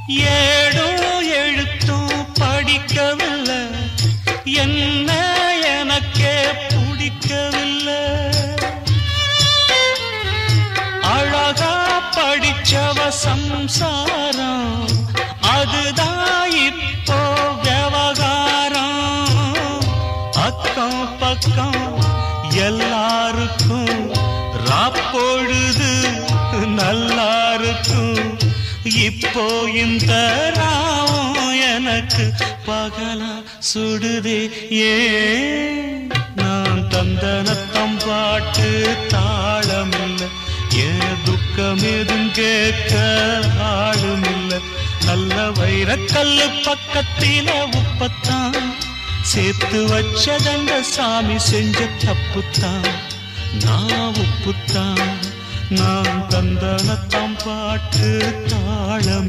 ஏடும் எழுத்தும் படிக்கவில்லை, என்ன எனக்கே பிடிக்கவில்லை. அழகா படிச்சவ சம்சாரம், அதுதான் இப்போ விவகாரம். அக்கம் பக்கம் எல்லாருக்கும் ராப்பொழுது நல்லா இருக்கும். இப்போ இந்த ராவம் எனக்கு பகலா சுடுதே. ஏன் நான் தந்தனத்தம் பாட்டு தாளமில்லை, ஏன் துக்கம் எதுவும் கேட்க ஆளுமில்லை. நல்ல வைரக்கல்லு பக்கத்தில உப்பத்தான் சேர்த்து வச்சதங்க சாமி செஞ்ச தப்புத்தான். நான் உப்புத்தான், நான் தந்தனத்தம் பாட்டு தாளம்.